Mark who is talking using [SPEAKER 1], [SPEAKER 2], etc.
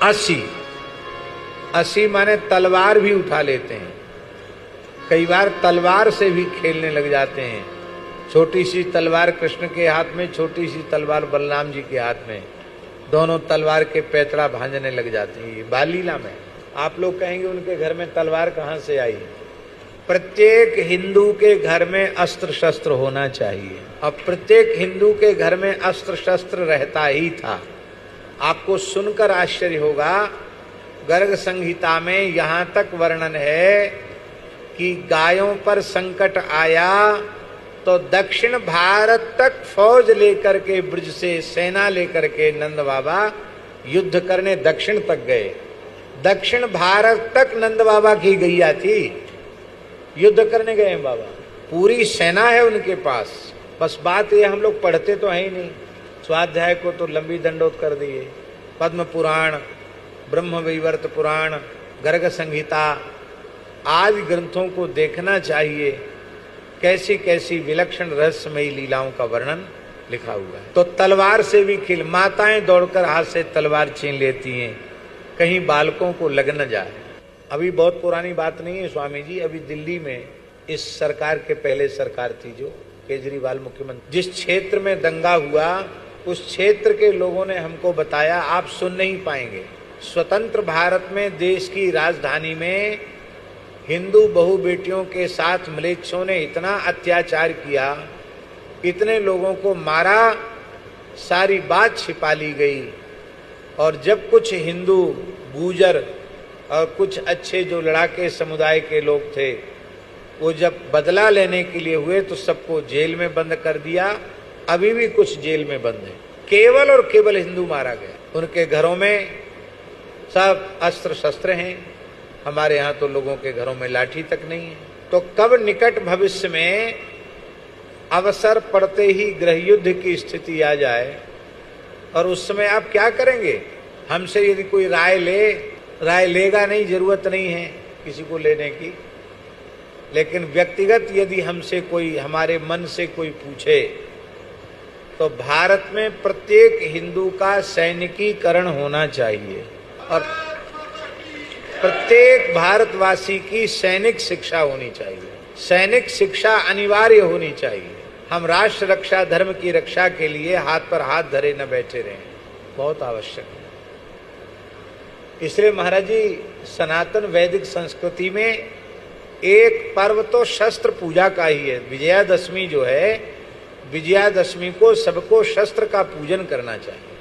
[SPEAKER 1] असी, असी माने तलवार भी उठा लेते हैं। कई बार तलवार से भी खेलने लग जाते हैं। छोटी सी तलवार कृष्ण के हाथ में, छोटी सी तलवार बलराम जी के हाथ में, दोनों तलवार के पैतरा भांजने लग जाते हैं। ये बाल लीला में आप लोग कहेंगे उनके घर में तलवार कहाँ से आई? प्रत्येक हिंदू के घर में अस्त्र शस्त्र होना चाहिए और प्रत्येक हिंदू के घर में अस्त्र शस्त्र रहता ही था। आपको सुनकर आश्चर्य होगा, गर्ग संहिता में यहां तक वर्णन है कि गायों पर संकट आया तो दक्षिण भारत तक फौज लेकर के, ब्रज से सेना लेकर के नंद बाबा युद्ध करने दक्षिण तक गए। दक्षिण भारत तक नंद बाबा की गैया थी, युद्ध करने गए हैं बाबा। पूरी सेना है उनके पास। बस बात ये, हम लोग पढ़ते तो है ही नहीं। स्वाध्याय को तो लंबी दंडोत कर दिए। पद्म पुराण, ब्रह्म वैवर्त पुराण, गर्ग संहिता आदि ग्रंथों को देखना चाहिए। कैसी कैसी विलक्षण रहस्यमयी लीलाओं का वर्णन लिखा हुआ है। तो तलवार से भी खेल, माताएं दौड़कर हाथ से तलवार छीन लेती हैं, कहीं बालकों को लग न जाए। अभी बहुत पुरानी बात नहीं है स्वामी जी, अभी दिल्ली में इस सरकार के पहले सरकार थी जो केजरीवाल मुख्यमंत्री, जिस क्षेत्र में दंगा हुआ उस क्षेत्र के लोगों ने हमको बताया, आप सुन नहीं पाएंगे, स्वतंत्र भारत में देश की राजधानी में हिंदू बहु बेटियों के साथ म्लेच्छों ने इतना अत्याचार किया, इतने लोगों को मारा, सारी बात छिपा ली गई। और जब कुछ हिंदू गुर्जर और कुछ अच्छे जो लड़ाके समुदाय के लोग थे, वो जब बदला लेने के लिए हुए तो सबको जेल में बंद कर दिया। अभी भी कुछ जेल में बंद है। केवल और केवल हिंदू मारा गया। उनके घरों में सब अस्त्र शस्त्र हैं। हमारे यहाँ तो लोगों के घरों में लाठी तक नहीं है। तो कब निकट भविष्य में अवसर पड़ते ही गृह युद्ध की स्थिति आ जाए और उस समय आप क्या करेंगे? हमसे यदि कोई राय लेगा नहीं, जरूरत नहीं है किसी को लेने की। लेकिन व्यक्तिगत यदि हमसे कोई, हमारे मन से कोई पूछे तो भारत में प्रत्येक हिंदू का सैनिकीकरण होना चाहिए और प्रत्येक भारतवासी की सैनिक शिक्षा होनी चाहिए। सैनिक शिक्षा अनिवार्य होनी चाहिए। हम राष्ट्र रक्षा, धर्म की रक्षा के लिए हाथ पर हाथ धरे न बैठे रहें, बहुत आवश्यक है। इसलिए महाराज जी, सनातन वैदिक संस्कृति में एक पर्व तो शस्त्र पूजा का ही है। विजयादशमी जो है, विजयादशमी को सबको शस्त्र का पूजन करना चाहिए।